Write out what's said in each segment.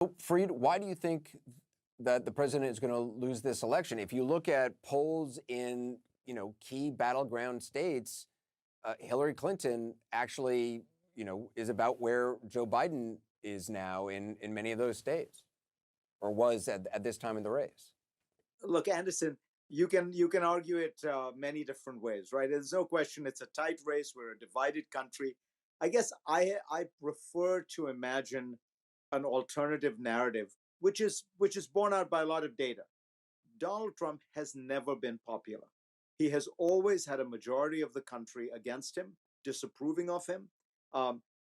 So, Freed, why do you think that the president is going to lose this election? If you look at polls in, key battleground states, Hillary Clinton actually, is about where Joe Biden is now in many of those states, or was at this time in the race. Look, Anderson, you can argue it many different ways, right? There's no question it's a tight race. We're a divided country. I guess I prefer to imagine an alternative narrative, which is borne out by a lot of data. Donald Trump has never been popular. He has always had a majority of the country against him, disapproving of him.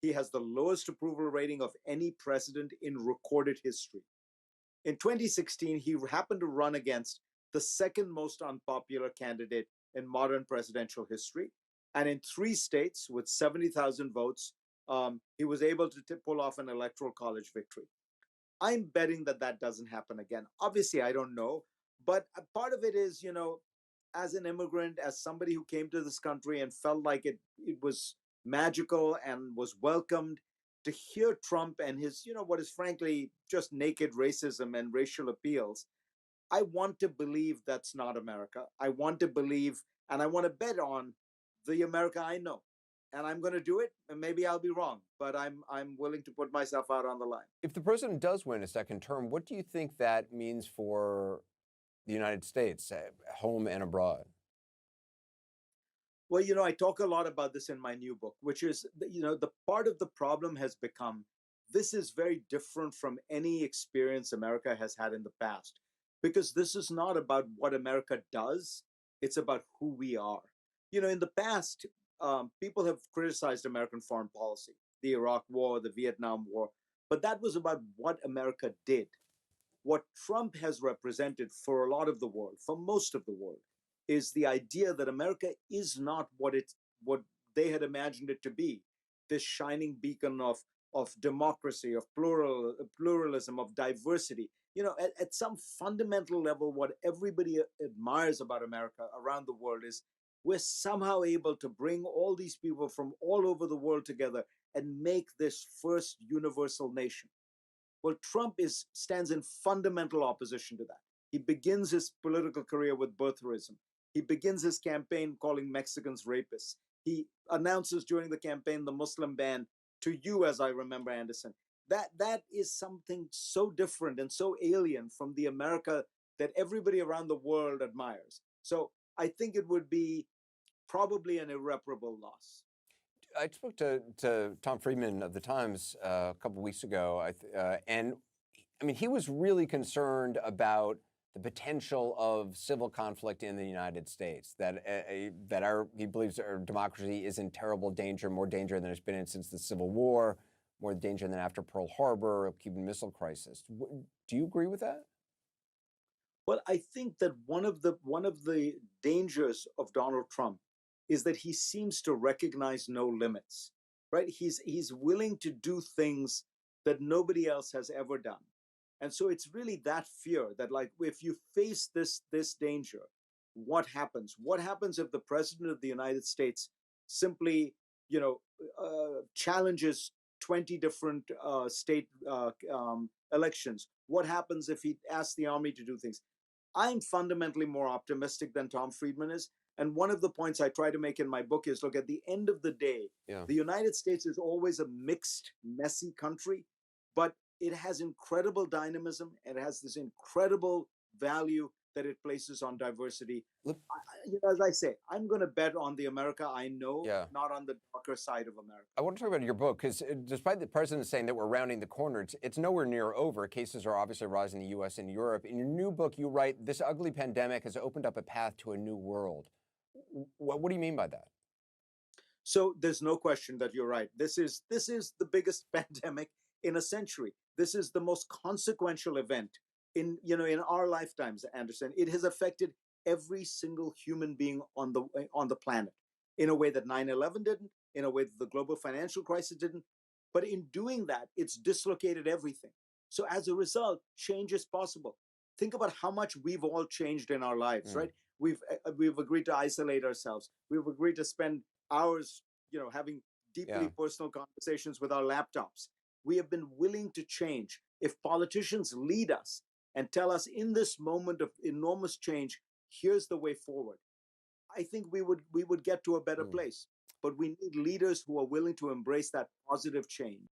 He has the lowest approval rating of any president in recorded history. In 2016, he happened to run against the second most unpopular candidate in modern presidential history. And in 3 states with 70,000 votes, he was able to pull off an electoral college victory. I'm betting that that doesn't happen again. Obviously, I don't know. But a part of it is, as an immigrant, as somebody who came to this country and felt like it was magical and was welcomed, to hear Trump and his, what is frankly just naked racism and racial appeals, I want to believe that's not America. I want to believe, and I want to bet on the America I know. And I'm going to do it, and maybe I'll be wrong, but I'm willing to put myself out on the line. If the president does win a second term, what do you think that means for the United States, home and abroad? Well, I talk a lot about this in my new book, which is, the part of the problem has become this is very different from any experience America has had in the past, because this is not about what America does, it's about who we are. In the past, people have criticized American foreign policy, the Iraq War, the Vietnam War, but that was about what America did. What Trump has represented for a lot of the world, for most of the world, is the idea that America is not what they had imagined it to be. This shining beacon of democracy, of pluralism, of diversity. At some fundamental level, what everybody admires about America around the world is we're somehow able to bring all these people from all over the world together and make this first universal nation. Well, Trump stands in fundamental opposition to that. He begins his political career with birtherism. He begins his campaign calling Mexicans rapists. He announces during the campaign the Muslim ban to you, as I remember, Anderson. That is something so different and so alien from the America that everybody around the world admires. So I think it would be probably an irreparable loss. I spoke to Tom Friedman of the Times a couple of weeks ago, and I mean, he was really concerned about the potential of civil conflict in the United States. That he believes our democracy is in terrible danger, more danger than it's been in since the Civil War, more danger than after Pearl Harbor, Cuban Missile Crisis. Do you agree with that? Well, I think that one of the dangers of Donald Trump is that he seems to recognize no limits, right? He's willing to do things that nobody else has ever done. And so it's really that fear that, like, if you face this danger, what happens? What happens if the president of the United States simply, challenges 20 different state elections? What happens if he asks the army to do things? I'm fundamentally more optimistic than Tom Friedman is. And one of the points I try to make in my book is, look, at the end of the day, the United States is always a mixed, messy country, but it has incredible dynamism. It has this incredible value that it places on diversity. As I say, I'm going to bet on the America I know, not on the darker side of America. I want to talk about your book, because despite the president saying that we're rounding the corner, it's nowhere near over. Cases are obviously rising in the U.S. and Europe. In your new book, you write, this ugly pandemic has opened up a path to a new world. What do you mean by that? So there's no question that you're right. This is the biggest pandemic in a century. This is the most consequential event in our lifetimes, Anderson. It has affected every single human being on the planet in a way that 9/11 didn't, in a way that the global financial crisis didn't. But in doing that, it's dislocated everything. So as a result, change is possible. Think about how much we've all changed in our lives, right? We've agreed to isolate ourselves. We've agreed to spend hours, having deeply personal conversations with our laptops. We have been willing to change. if politicians lead us and tell us in this moment of enormous change, here's the way forward, I think we would get to a better Mm. place. But we need leaders who are willing to embrace that positive change.